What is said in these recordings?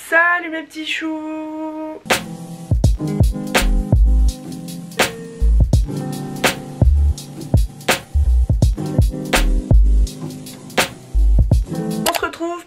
Salut mes petits choux!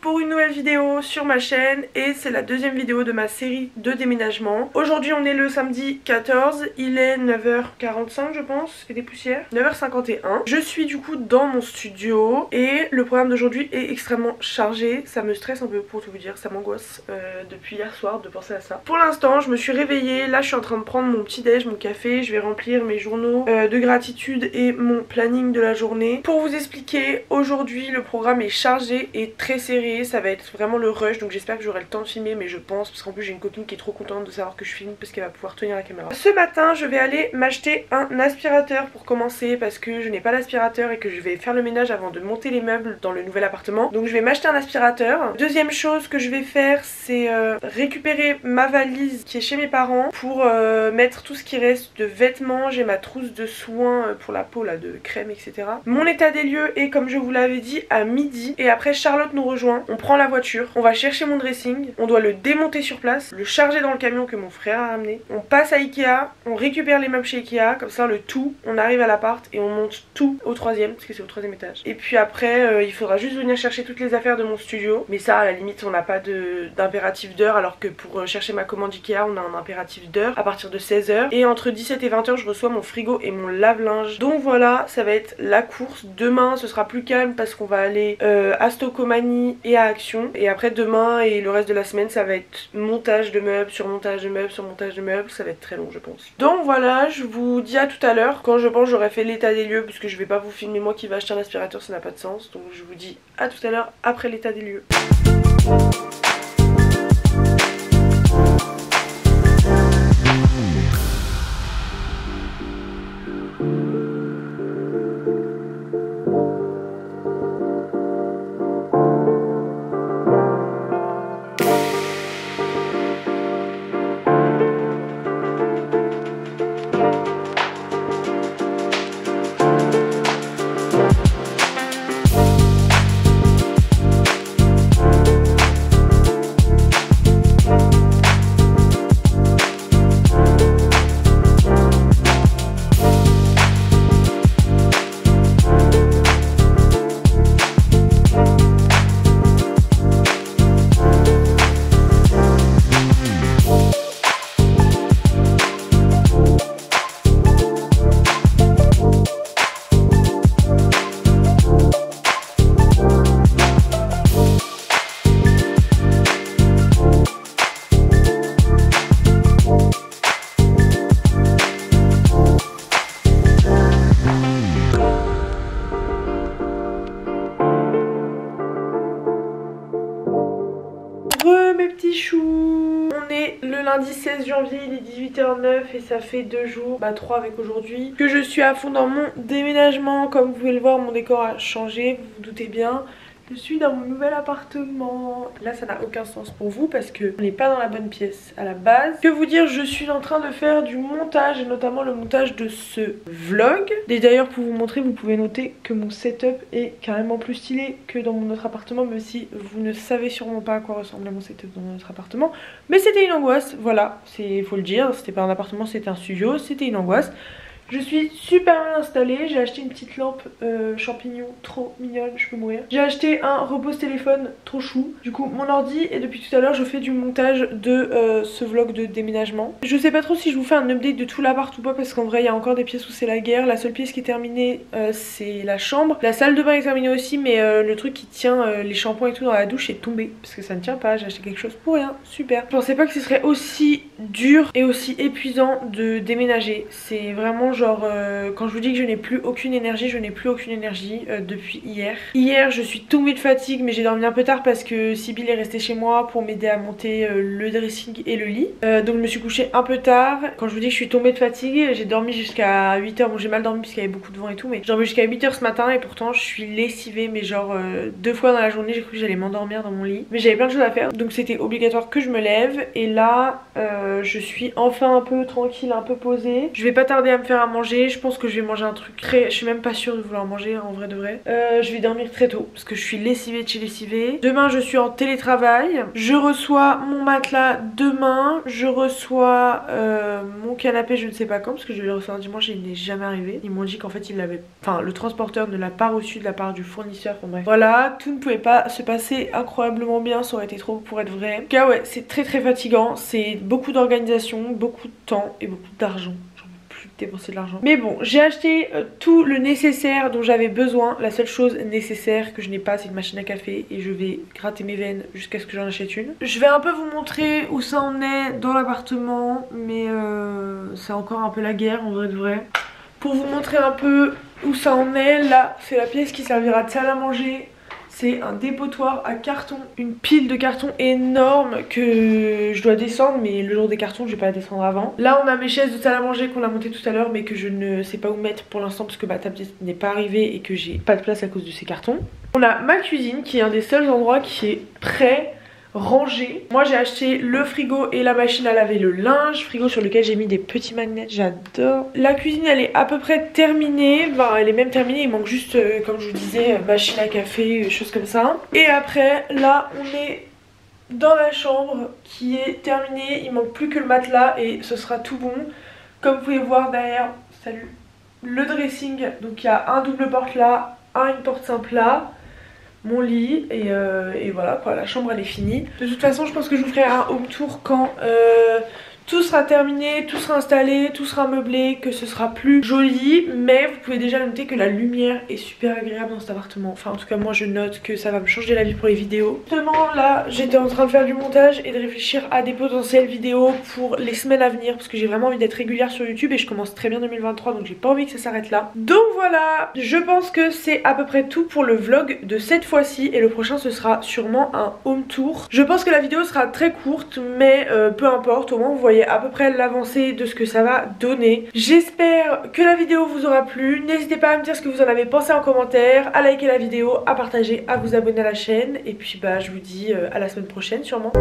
Pour une nouvelle vidéo sur ma chaîne et c'est la deuxième vidéo de ma série de déménagement. Aujourd'hui on est le samedi 14, il est 9h45 je pense et des poussières, 9h51. Je suis du coup dans mon studio et le programme d'aujourd'hui est extrêmement chargé, ça me stresse un peu pour tout vous dire, ça m'angoisse depuis hier soir de penser à ça. Pour l'instant je me suis réveillée, là je suis en train de prendre mon petit déj, mon café, je vais remplir mes journaux de gratitude et mon planning de la journée. Pour vous expliquer, aujourd'hui le programme est chargé et très serré, ça va être vraiment le rush, donc j'espère que j'aurai le temps de filmer, mais je pense, parce qu'en plus j'ai une copine qui est trop contente de savoir que je filme parce qu'elle va pouvoir tenir la caméra. Ce matin je vais aller m'acheter un aspirateur pour commencer parce que je n'ai pas d'aspirateur et que je vais faire le ménage avant de monter les meubles dans le nouvel appartement, donc je vais m'acheter un aspirateur. Deuxième chose que je vais faire, c'est récupérer ma valise qui est chez mes parents pour mettre tout ce qui reste de vêtements. J'ai ma trousse de soins pour la peau là, de crème etc. Mon état des lieux est comme je vous l'avais dit à midi et après Charlotte nous rejoint. On prend la voiture, on va chercher mon dressing, on doit le démonter sur place, le charger dans le camion que mon frère a ramené. On passe à Ikea, on récupère les meubles chez Ikea, comme ça le tout, on arrive à l'appart et on monte tout au troisième, parce que c'est au troisième étage. Et puis après, il faudra juste venir chercher toutes les affaires de mon studio. Mais ça, à la limite, on n'a pas d'impératif d'heure, alors que pour chercher ma commande Ikea, on a un impératif d'heure à partir de 16h. Et entre 17 et 20h, je reçois mon frigo et mon lave-linge. Donc voilà, ça va être la course. Demain, ce sera plus calme parce qu'on va aller à Stocomanie et à Action. Et après demain et le reste de la semaine ça va être montage de meubles sur montage de meubles sur montage de meubles, ça va être très long je pense. Donc voilà, je vous dis à tout à l'heure quand je pense j'aurai fait l'état des lieux, parce que je vais pas vous filmer moi qui va acheter un aspirateur, ça n'a pas de sens. Donc je vous dis à tout à l'heure après l'état des lieux. Mes petits choux, on est le lundi 16 janvier, il est 18h09 et ça fait 2 jours, 3 avec aujourd'hui, que je suis à fond dans mon déménagement. Comme vous pouvez le voir, mon décor a changé, vous vous doutez bien. Je suis dans mon nouvel appartement. Là ça n'a aucun sens pour vous parce que on n'est pas dans la bonne pièce à la base. Que vous dire, je suis en train de faire du montage et notamment le montage de ce vlog. Et d'ailleurs pour vous montrer, vous pouvez noter que mon setup est carrément plus stylé que dans mon autre appartement, même si vous ne savez sûrement pas à quoi ressemblait mon setup dans mon autre appartement. Mais c'était une angoisse, voilà, faut le dire, c'était pas un appartement, c'était un studio, c'était une angoisse. Je suis super bien installée, j'ai acheté une petite lampe champignon trop mignonne, je peux mourir. J'ai acheté un repose téléphone trop chou. Du coup mon ordi, et depuis tout à l'heure je fais du montage de ce vlog de déménagement. Je sais pas trop si je vous fais un update de tout l'appart ou pas, parce qu'en vrai il y a encore des pièces où c'est la guerre. La seule pièce qui est terminée c'est la chambre. La salle de bain est terminée aussi, mais le truc qui tient les shampoings et tout dans la douche est tombé parce que ça ne tient pas, j'ai acheté quelque chose pour rien, super. Je pensais pas que ce serait aussi dur et aussi épuisant de déménager. C'est vraiment genre quand je vous dis que je n'ai plus aucune énergie, je n'ai plus aucune énergie depuis hier. Hier je suis tombée de fatigue, mais j'ai dormi un peu tard parce que Sybille est restée chez moi pour m'aider à monter le dressing et le lit. Donc je me suis couchée un peu tard. Quand je vous dis que je suis tombée de fatigue, j'ai dormi jusqu'à 8h. Bon j'ai mal dormi parce qu'il y avait beaucoup de vent et tout, mais j'ai dormi jusqu'à 8h ce matin et pourtant je suis lessivée, mais genre 2 fois dans la journée j'ai cru que j'allais m'endormir dans mon lit. Mais j'avais plein de choses à faire, donc c'était obligatoire que je me lève. Et là je suis enfin un peu tranquille, un peu posée. Je vais pas tarder à me faire à manger. Je pense que je vais manger un truc très... Je suis même pas sûre de vouloir manger en vrai de vrai. Je vais dormir très tôt parce que je suis lessivée de chez lessivée. Demain je suis en télétravail. Je reçois mon matelas demain. Je reçois mon canapé, je ne sais pas quand, parce que je vais le recevoir dimanche et il n'est jamais arrivé. Ils m'ont dit qu'en fait il l'avait... Enfin, le transporteur ne l'a pas reçu de la part du fournisseur. Enfin bref. Voilà, tout ne pouvait pas se passer incroyablement bien. Ça aurait été trop pour être vrai. En tout cas ouais, c'est très fatigant. C'est beaucoup d'organisation, beaucoup de temps et beaucoup d'argent. Dépenser de l'argent. Mais bon, j'ai acheté tout le nécessaire dont j'avais besoin. La seule chose nécessaire que je n'ai pas, c'est une machine à café et je vais gratter mes veines jusqu'à ce que j'en achète une. Je vais un peu vous montrer où ça en est dans l'appartement, mais c'est encore un peu la guerre en vrai de vrai. Pour vous montrer un peu où ça en est, là c'est la pièce qui servira de salle à manger. C'est un dépotoir à carton, une pile de carton énorme que je dois descendre, mais le jour des cartons je vais pas la descendre avant. Là on a mes chaises de salle à manger qu'on a montées tout à l'heure mais que je ne sais pas où mettre pour l'instant parce que ma table n'est pas arrivée et que j'ai pas de place à cause de ces cartons. On a ma cuisine qui est un des seuls endroits qui est prêt, rangé. Moi j'ai acheté le frigo et la machine à laver le linge, frigo sur lequel j'ai mis des petits magnets, j'adore. La cuisine elle est à peu près terminée, enfin elle est même terminée, il manque juste comme je vous disais machine à café, choses comme ça. Et après là on est dans la chambre qui est terminée, il manque plus que le matelas et ce sera tout bon. Comme vous pouvez voir derrière, salut, le dressing, donc il y a un double porte là, une porte simple là, mon lit et voilà quoi, la chambre elle est finie. De toute façon je pense que je vous ferai un home tour quand tout sera terminé, tout sera installé, tout sera meublé, que ce sera plus joli. Mais vous pouvez déjà noter que la lumière est super agréable dans cet appartement. Enfin en tout cas moi je note que ça va me changer la vie pour les vidéos. Justement là j'étais en train de faire du montage et de réfléchir à des potentielles vidéos pour les semaines à venir, parce que j'ai vraiment envie d'être régulière sur YouTube et je commence très bien 2023 donc j'ai pas envie que ça s'arrête là. Donc voilà, je pense que c'est à peu près tout pour le vlog de cette fois-ci et le prochain ce sera sûrement un home tour. Je pense que la vidéo sera très courte mais peu importe, au moins vous voyez à peu près l'avancée de ce que ça va donner. J'espère que la vidéo vous aura plu. N'hésitez pas à me dire ce que vous en avez pensé en commentaire, à liker la vidéo, à partager, à vous abonner à la chaîne. Et puis bah je vous dis à la semaine prochaine sûrement.